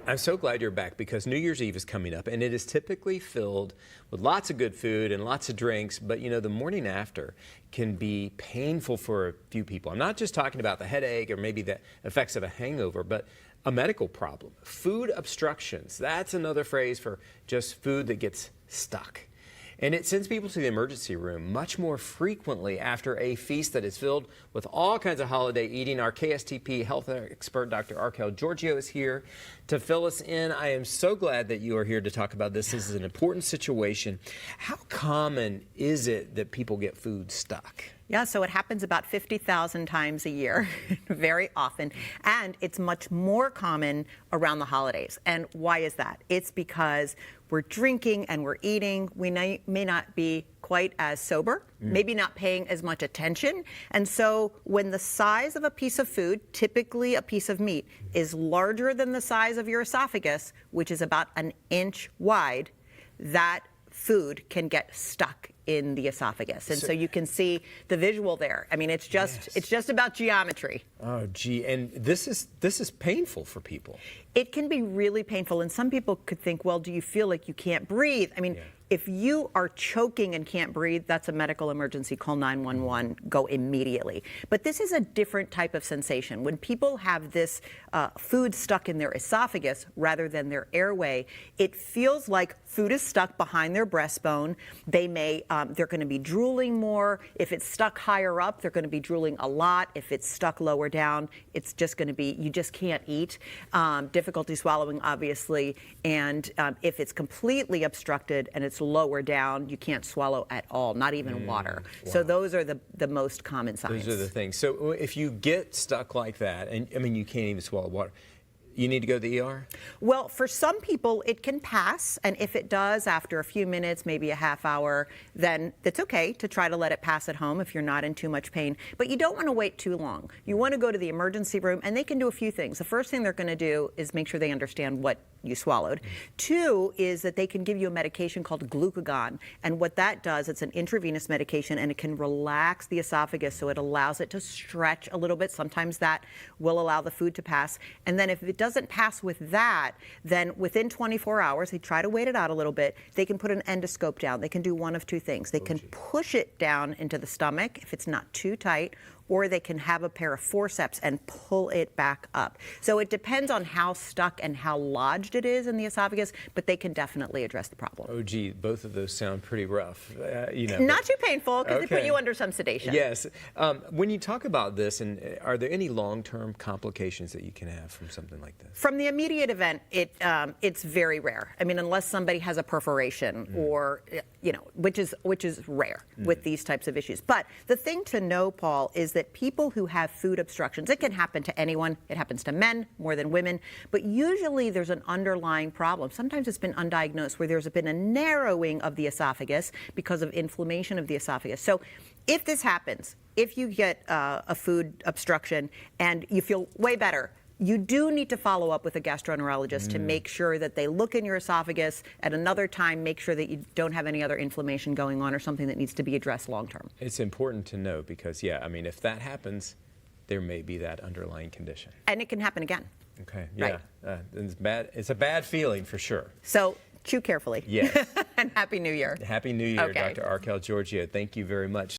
I'm so glad you're back because New Year's Eve is coming up and it is typically filled with lots of good food and lots of drinks, but you know, the morning after can be painful for a few people. I'm not just talking about the headache or maybe the effects of a hangover, but a medical problem. Food obstructions, that's another phrase for just food that gets stuck. And it sends people to the emergency room much more frequently after a feast that is filled with all kinds of holiday eating. Our KSTP health expert, Dr. Archelle Georgiou, is here to fill us in. I am so glad that you are here to talk about this. This is an important situation. How common is it that people get food stuck? Yeah, so it happens about 50,000 times a year, very often, and it's much more common around the holidays. And why is that? It's because we're drinking and we're eating. We may not be quite as sober, maybe not paying as much attention. And so when the size of a piece of food, typically a piece of meat, is larger than the size of your esophagus, which is about an inch wide, that food can get stuck in the esophagus. And so you can see the visual there. I mean, it's just about geometry. Oh, gee, and this is painful for people. It can be really painful, and some people could think, well, do you feel like you can't breathe? I mean, if you are choking and can't breathe, that's a medical emergency. Call 911, go immediately. But this is a different type of sensation. When people have this food stuck in their esophagus rather than their airway, it feels like food is stuck behind their breastbone. They may, they're going to be drooling more. If it's stuck higher up, they're going to be drooling a lot. If it's stuck lower down, it's just going to be, you just can't eat. Difficulty swallowing, obviously. And if it's completely obstructed and it's lower down, you can't swallow at all, not even water. Wow. So those are the most common signs. Those are the things. So if you get stuck like that, and I mean, you can't even swallow water, you need to go to the ER? Well, for some people, it can pass. And if it does, after a few minutes, maybe a half hour, then it's okay to try to let it pass at home if you're not in too much pain. But you don't want to wait too long. You want to go to the emergency room, and they can do a few things. The first thing they're going to do is make sure they understand what you swallowed. Two is that they can give you a medication called glucagon. And what that does, it's an intravenous medication, and it can relax the esophagus, so it allows it to stretch a little bit. Sometimes that will allow the food to pass. And then if it doesn't pass with that, then within 24 hours, they try to wait it out a little bit, they can put an endoscope down. They can do one of two things. They can push it down into the stomach if it's not too tight, or they can have a pair of forceps and pull it back up. So it depends on how stuck and how lodged it is in the esophagus, but they can definitely address the problem. Oh, gee, both of those sound pretty rough. You know, not too painful, because they put you under some sedation. Yes. When you talk about this, and are there any long-term complications that you can have from something like this? From the immediate event, it's very rare. I mean, unless somebody has a perforation or, you know, which is rare with these types of issues. But the thing to know, Paul, is that people who have food obstructions, it can happen to anyone. It happens to men more than women, but usually there's an underlying problem. Sometimes it's been undiagnosed, where there's been a narrowing of the esophagus because of inflammation of the esophagus. So if this happens, if you get a food obstruction and you feel way better, you do need to follow up with a gastroenterologist to make sure that they look in your esophagus at another time, make sure that you don't have any other inflammation going on or something that needs to be addressed long term. It's important to know because, yeah, I mean, if that happens, there may be that underlying condition. And it can happen again. Okay, yeah. Right. It's bad. It's a bad feeling for sure. So chew carefully. Yes. And Happy New Year. Happy New Year, Okay. Dr. Archelle Georgiou. Thank you very much.